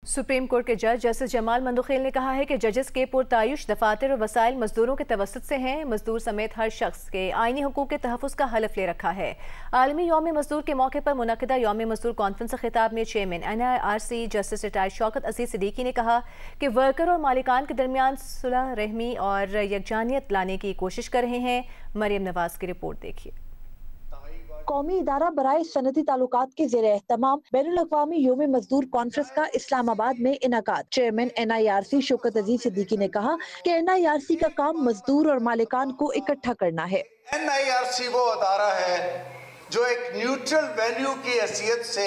Supreme court के जज justice Jamal Mandokhel ने कहा है कि जजेस के पुरतायुश दफातर और वसाइल मजदूरों के तवसत से हैं। मजदूर समेत हर शख्स के आईनी हुकूक के तहफ़्फ़ुज़ का हलफ ले रखा है। आलमी यौम मजदूर के मौके पर मुनक़िदा यौम मजदूर कॉन्फ्रेंस से खिताब में chairman NIRC justice retired Shaukat Aziz Siddiqui ने कहा कि वर्कर और मालिकान के दरमियान सुलह रहमी और यकजानियत लाने की कोशिश कर रहे हैं। मरियम नवाज की रिपोर्ट देखिए। कौमी इदारा बराए सनती ताल्लुकात के ज़ेरे एहतमाम बैनुल अक़वामी यौम मजदूर कॉन्फ्रेंस का इस्लामाबाद में इनकाद। चेयरमैन NIRC शौकत अज़ीज़ सिद्दीकी ने कहा कि NIRC का काम मजदूर और मालिकान को इकट्ठा करना है। NIRC वो अदारा है जो एक न्यूट्रल वैल्यू की हैसियत से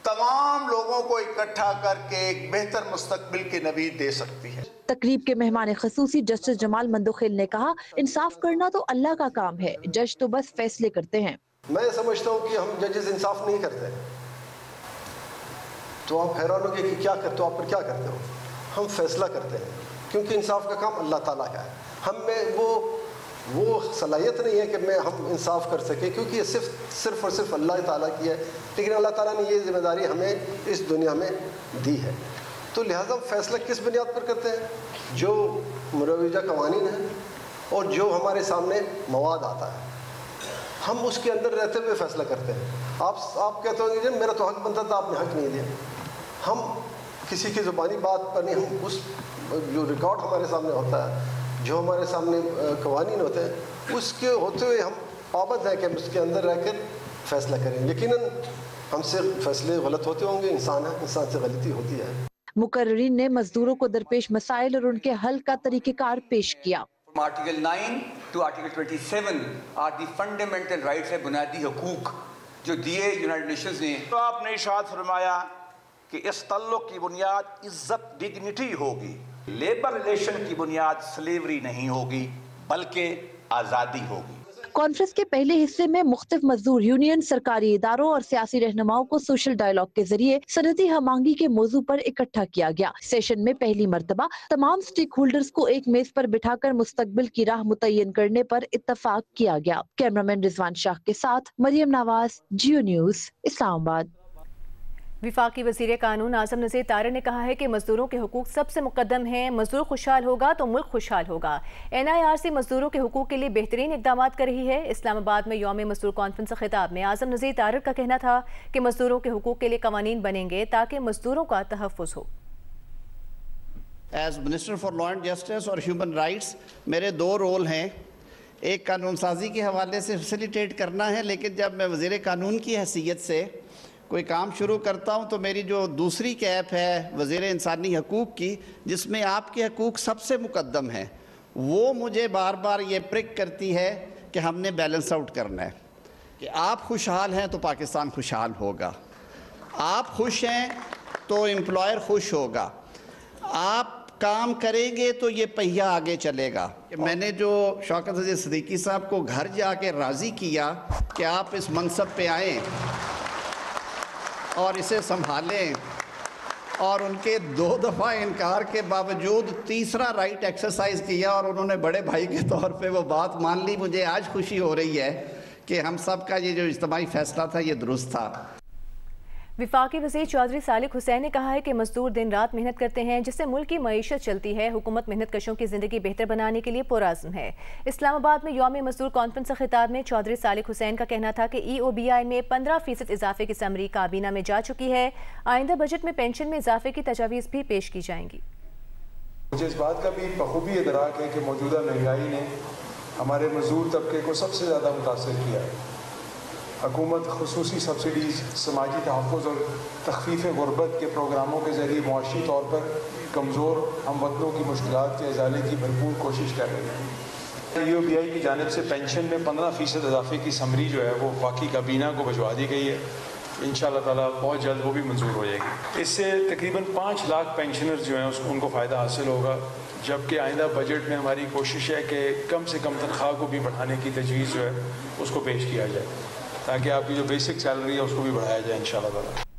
तमाम लोगों को इकट्ठा करके एक बेहतर मुस्तकबिल की नवीद दे सकती है। तकरीब के मेहमान खसूसी जस्टिस जमाल मंदोखेल ने कहा, इंसाफ करना तो अल्लाह का काम है, जज तो बस फैसले करते हैं। मैं समझता हूँ कि हम जजेस इंसाफ नहीं करते, तो आप हैरान हो कि क्या करते हो, आप पर क्या करते हो? हम फैसला करते हैं, क्योंकि इंसाफ का काम अल्लाह ताला का है। हम में वो सलाहियत नहीं है कि हम इंसाफ कर सकें, क्योंकि ये सिर्फ और सिर्फ अल्लाह ताला की है। लेकिन अल्लाह ताला ने ये जिम्मेदारी हमें इस दुनिया में दी है, तो लिहाजा फैसला किस बुनियाद पर करते हैं? जो मुरवजा कवानीन है और जो हमारे सामने मवाद आता है, हम उसके अंदर रहते हुए फैसला करते हैं। आप कहते होंगे जी मेरा तो हक बनता था, आपने हक नहीं दिया। हम किसी की ज़ुबानी बात पर नहीं, हम उस जो रिकॉर्ड हमारे सामने होता है, जो हमारे सामने कवानीन होते हैं, उसके होते हुए हम पाबंद हैं कि हम उसके अंदर रह कर फैसला करें। यकीनन हमसे फैसले गलत होते होंगे, इंसान है, इंसान से गलती होती है। मुकर्रिरीन ने मजदूरों को दरपेश मसाइल और उनके हल का तरीक़ेकार पेश किया। Article 9 to article 27 are the fundamental rights है, बुनियादी हकूक जो दिए यूनाइटेड नेशंस ने। तो आपने इरशाद फरमाया कि इस तल्लुक की बुनियाद इज्जत डिग्निटी होगी, लेबर रिलेशन की बुनियाद स्लेवरी नहीं होगी बल्कि आज़ादी होगी। कॉन्फ्रेंस के पहले हिस्से में मुख्तलिफ मजदूर यूनियन, सरकारी इदारों और सियासी रहनुमाओं को सोशल डायलॉग के जरिए सनती हमआहंगी के मौजू पर इकट्ठा किया गया। सेशन में पहली मर्तबा तमाम स्टेक होल्डर्स को एक मेज पर बिठाकर मुस्तकबिल की राह मुतय्यन करने पर इत्तफाक किया गया। कैमरामैन रिजवान शाह के साथ मरियम नवाज, जियो न्यूज़, इस्लामाबाद। विफाकी वज़ीर कानून आज़म नज़ीर तारड़ ने कहा है कि मजदूरों के हुकूक सबसे मुकद्दम हैं। मजदूर खुशहाल होगा तो मुल्क खुशहाल होगा। NIRC मजदूरों के हुकूक के लिए बेहतरीन इक़दाम कर रही है। इस्लामाबाद में यौम मजदूर कॉन्फ्रेंस से खिताब में आज़म नज़ीर तारड़ का कहना था कि मजदूरों के हुकूक के लिए कवानीन बनेंगे ताकि मजदूरों का तहफ़्फ़ुज़ हो। As minister for law and justice और ह्यूमन राइट्स मेरे दो रोल हैं। एक कानून साजी के हवाले से फैसिलिटेट करना है, लेकिन जब मैं वज़ीर कानून की हैसियत से कोई काम शुरू करता हूं तो मेरी जो दूसरी कैप है वज़ीर इंसानी हकूक़ की, जिसमें आपके हकूक़ सबसे मुकद्दम हैं, वो मुझे बार बार ये प्रिक करती है कि हमने बैलेंस आउट करना है कि आप खुशहाल हैं तो पाकिस्तान खुशहाल होगा, आप खुश हैं तो एम्प्लॉयर खुश होगा, आप काम करेंगे तो ये पहिया आगे चलेगा। मैंने जो शौकत अज़ीज़ सिद्दीकी साहब को घर जाके राज़ी किया कि आप इस मनसब पे आएँ और इसे संभालें, और उनके 2 दफ़ा इनकार के बावजूद तीसरा राइट एक्सरसाइज किया और उन्होंने बड़े भाई के तौर पे वो बात मान ली। मुझे आज खुशी हो रही है कि हम सब का ये जो इज्तिमाई फैसला था ये दुरुस्त था। विफाकी वज़ीर चौधरी सालिक हुसैन ने कहा है कि मजदूर दिन रात मेहनत करते हैं जिससे मुल्क की मईशत चलती है। हुकूमत मेहनत कशों की ज़िंदगी बेहतर बनाने के लिए पुरअज़्म है। इस्लामाबाद में यौम मजदूर कॉन्फ्रेंस से खिताब में चौधरी सालिक हुसैन का कहना था कि EOBI में 15% इजाफे की समरी काबीना में जा चुकी है। आइंदा बजट में पेंशन में इजाफे की तजावीज़ भी पेश की जाएंगी। मुझे इस बात का भी बखूबी इदराक है कि मौजूदा महंगाई ने हमारे मजदूर तबके को सबसे ज़्यादा मुतासर किया है। हुकूमत खुसूसी सब्सिडीज़, समाजी तहफ़्फ़ुज़ और तख़फ़ीफ़ गुर्बत के प्रोग्रामों के ज़रिए मुआशी तौर पर कमज़ोर हमवतनों की मुश्किलात के इज़ाले की भरपूर कोशिश कर रही है। EOBI की जानिब से पेंशन में 15% इजाफे की समरी जो है वो वफाकी काबीना को भिजवा दी गई है। इंशाअल्लाह ताला बहुत जल्द वो भी मंजूर हो जाएगी। इससे तकरीबन 5 लाख पेंशनर्स जो हैं उनको फ़ायदा हासिल होगा, जबकि आइंदा बजट में हमारी कोशिश है कि कम से कम तनख्वाह को भी बढ़ाने की तजवीज़ जो है उसको पेश किया जाए, ताकि आपकी जो बेसिक सैलरी है उसको भी बढ़ाया जाए इंशाअल्लाह ताला।